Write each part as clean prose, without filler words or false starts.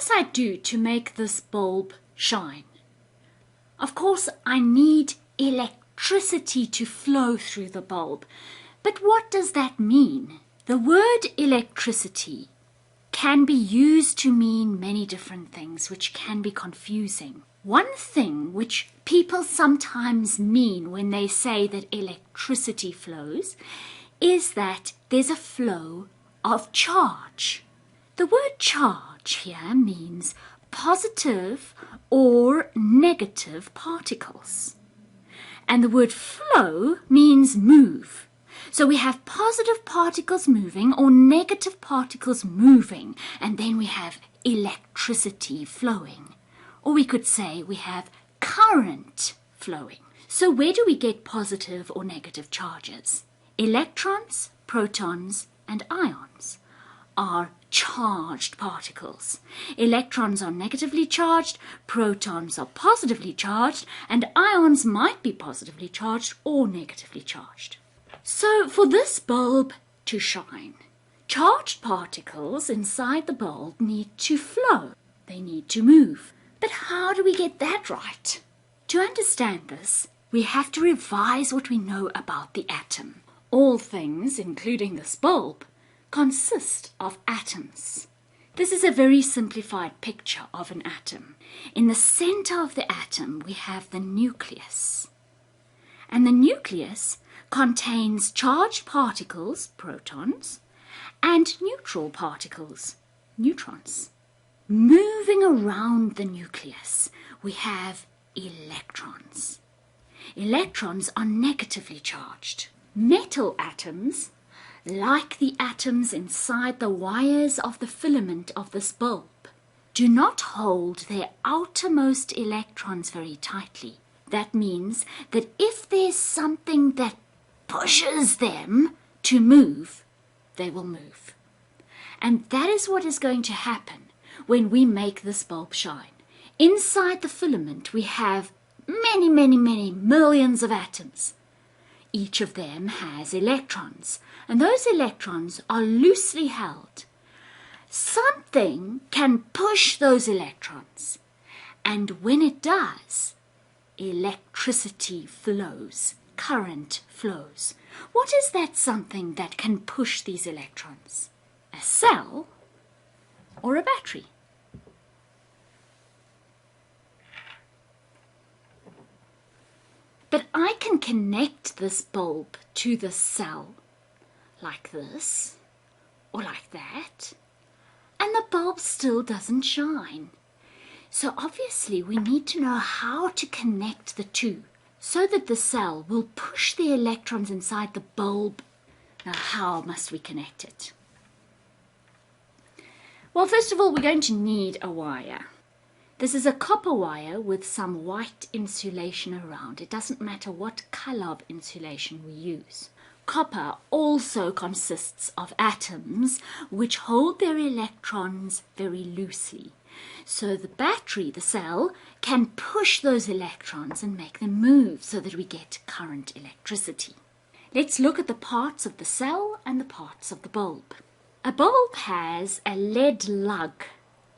must I do to make this bulb shine? Of course, I need electricity to flow through the bulb. But what does that mean? The word electricity can be used to mean many different things, which can be confusing. One thing which people sometimes mean when they say that electricity flows is that there's a flow of charge. The word charge here means positive or negative particles. And the word flow means move. So we have positive particles moving or negative particles moving, and then we have electricity flowing. Or we could say we have current flowing. So where do we get positive or negative charges? Electrons, protons, and ions are charged particles. Electrons are negatively charged, protons are positively charged, and ions might be positively charged or negatively charged. So for this bulb to shine, charged particles inside the bulb need to flow. They need to move. But how do we get that right? To understand this, we have to revise what we know about the atom. All things, including this bulb, consist of atoms. This is a very simplified picture of an atom. In the center of the atom, we have the nucleus. And the nucleus contains charged particles, protons, and neutral particles, neutrons. Moving around the nucleus, we have electrons. Electrons are negatively charged. Metal atoms, like the atoms inside the wires of the filament of this bulb, do not hold their outermost electrons very tightly. That means that if there's something that pushes them to move, they will move. And that is what is going to happen when we make this bulb shine. Inside the filament we have many millions of atoms. Each of them has electrons, and those electrons are loosely held. Something can push those electrons, and when it does, electricity flows, current flows. What is that something that can push these electrons? A cell or a battery? But I can connect this bulb to the cell like this or like that, and the bulb still doesn't shine. So obviously we need to know how to connect the two so that the cell will push the electrons inside the bulb. Now, how must we connect it? Well, first of all, we're going to need a wire. This is a copper wire with some white insulation around. It doesn't matter what color of insulation we use. Copper also consists of atoms which hold their electrons very loosely. So the battery, the cell, can push those electrons and make them move so that we get current electricity. Let's look at the parts of the cell and the parts of the bulb. A bulb has a lead lug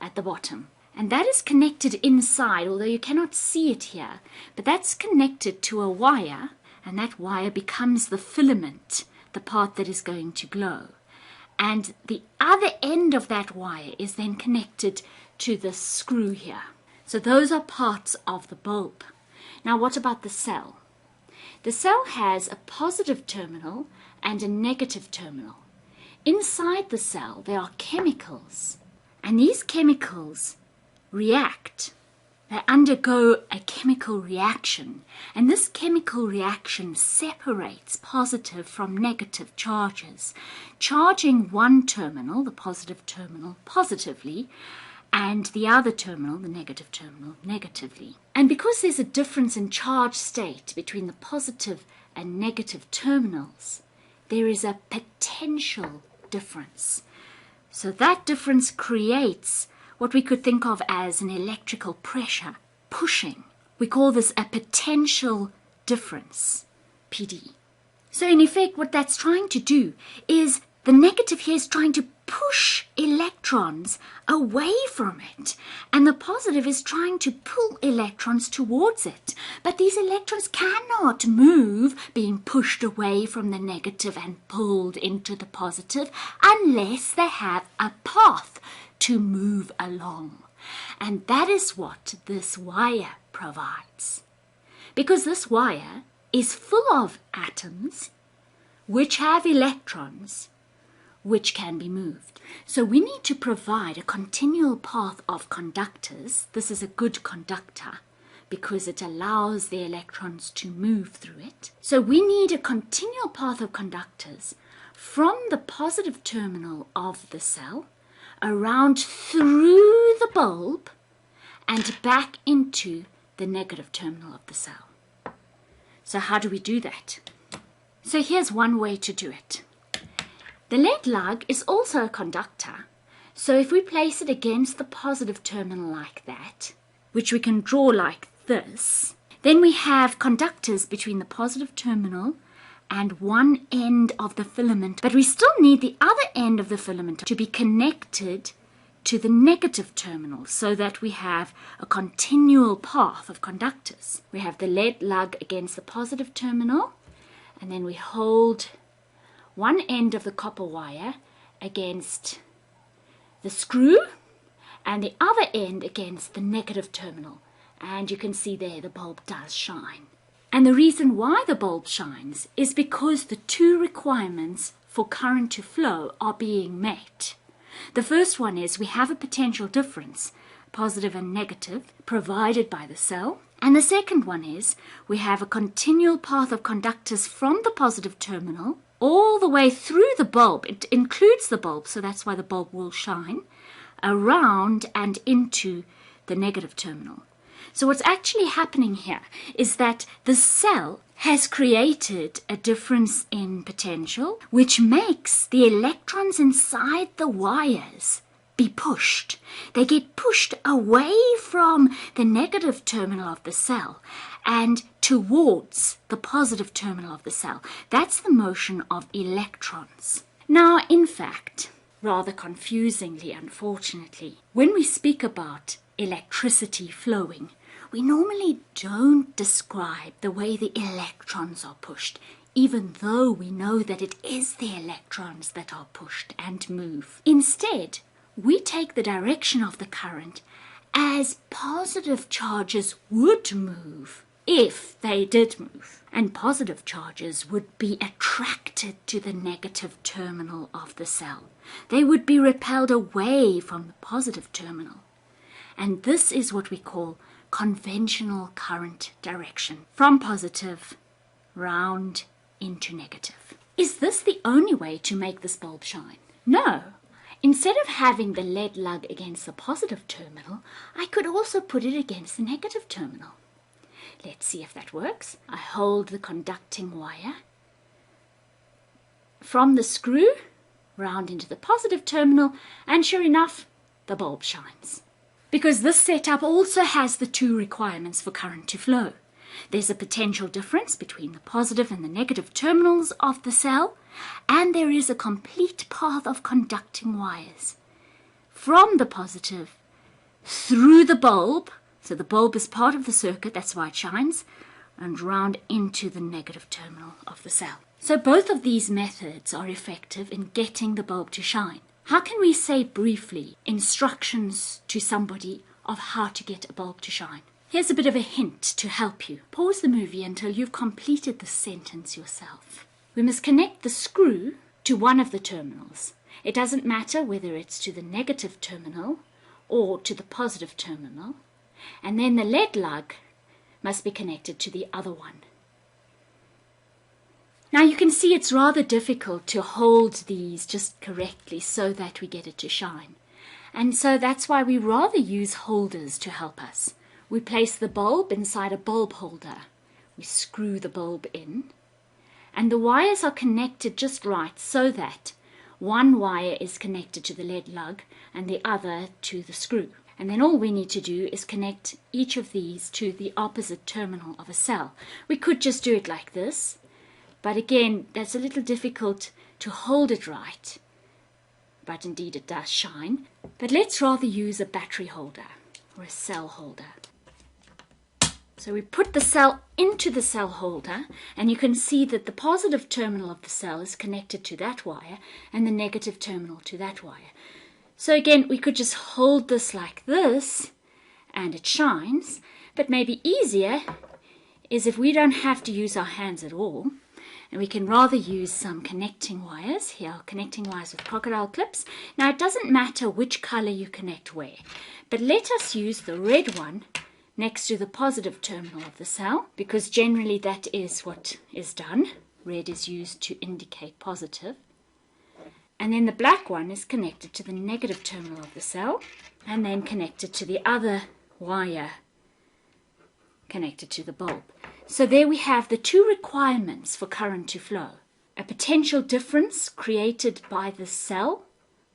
at the bottom, and that is connected inside, although you cannot see it here, but that's connected to a wire, and that wire becomes the filament, the part that is going to glow. And the other end of that wire is then connected to the screw here. So those are parts of the bulb. Now what about the cell? The cell has a positive terminal and a negative terminal. Inside the cell there are chemicals, and these chemicals react. They undergo a chemical reaction, and this chemical reaction separates positive from negative charges, charging one terminal, the positive terminal, positively, and the other terminal, the negative terminal, negatively. And because there's a difference in charge state between the positive and negative terminals, there is a potential difference. So that difference creates what we could think of as an electrical pressure, pushing. We call this a potential difference, PD. So in effect, what that's trying to do is the negative here is trying to push electrons away from it, and the positive is trying to pull electrons towards it. But these electrons cannot move, being pushed away from the negative and pulled into the positive, unless they have a path to move along. And that is what this wire provides. Because this wire is full of atoms which have electrons which can be moved. So we need to provide a continual path of conductors. This is a good conductor because it allows the electrons to move through it. So we need a continual path of conductors from the positive terminal of the cell around through the bulb and back into the negative terminal of the cell. So how do we do that? So here's one way to do it. The lead lug is also a conductor, so if we place it against the positive terminal like that, which we can draw like this, then we have conductors between the positive terminal and one end of the filament, but we still need the other end of the filament to be connected to the negative terminal so that we have a continual path of conductors. We have the lead lug against the positive terminal, and then we hold one end of the copper wire against the screw and the other end against the negative terminal. And you can see there the bulb does shine. And the reason why the bulb shines is because the two requirements for current to flow are being met. The first one is we have a potential difference, positive and negative, provided by the cell. And the second one is we have a continual path of conductors from the positive terminal all the way through the bulb. It includes the bulb, so that's why the bulb will shine, around and into the negative terminal. So what's actually happening here is that the cell has created a difference in potential, which makes the electrons inside the wires be pushed. They get pushed away from the negative terminal of the cell and towards the positive terminal of the cell. That's the motion of electrons. Now, in fact, rather confusingly, unfortunately, when we speak about electricity flowing, we normally don't describe the way the electrons are pushed, even though we know that it is the electrons that are pushed and move. Instead, we take the direction of the current as positive charges would move if they did move. And positive charges would be attracted to the negative terminal of the cell. They would be repelled away from the positive terminal. And this is what we call conventional current direction, from positive round into negative. Is this the only way to make this bulb shine? No. Instead of having the lead lug against the positive terminal, I could also put it against the negative terminal. Let's see if that works. I hold the conducting wire from the screw round into the positive terminal, and sure enough, the bulb shines. Because this setup also has the two requirements for current to flow. There's a potential difference between the positive and the negative terminals of the cell, and there is a complete path of conducting wires from the positive through the bulb, so the bulb is part of the circuit, that's why it shines, and round into the negative terminal of the cell. So both of these methods are effective in getting the bulb to shine. How can we say briefly instructions to somebody of how to get a bulb to shine? Here's a bit of a hint to help you. Pause the movie until you've completed the sentence yourself. We must connect the screw to one of the terminals. It doesn't matter whether it's to the negative terminal or to the positive terminal. And then the lead lug must be connected to the other one. Now you can see it's rather difficult to hold these just correctly so that we get it to shine. And so that's why we rather use holders to help us. We place the bulb inside a bulb holder. We screw the bulb in. And the wires are connected just right so that one wire is connected to the lead lug and the other to the screw. And then all we need to do is connect each of these to the opposite terminal of a cell. We could just do it like this, but again, that's a little difficult to hold it right but indeed it does shine. But let's rather use a battery holder or a cell holder. So we put the cell into the cell holder, and you can see that the positive terminal of the cell is connected to that wire and the negative terminal to that wire. So again, we could just hold this like this and it shines, but maybe easier is if we don't have to use our hands at all, and we can rather use some connecting wires. Here are connecting wires with crocodile clips. Now it doesn't matter which color you connect where, but let us use the red one next to the positive terminal of the cell, because generally that is what is done. Red is used to indicate positive. And then the black one is connected to the negative terminal of the cell, and then connected to the other wire connected to the bulb. So there we have the two requirements for current to flow. A potential difference created by the cell,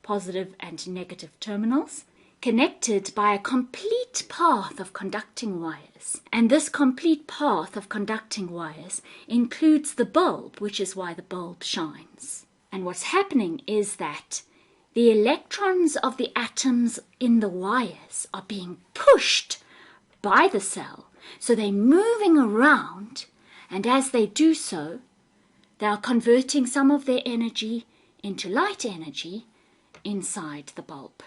positive and negative terminals, connected by a complete path of conducting wires. And this complete path of conducting wires includes the bulb, which is why the bulb shines. And what's happening is that the electrons of the atoms in the wires are being pushed by the cell. So they're moving around, and as they do so, they are converting some of their energy into light energy inside the bulb.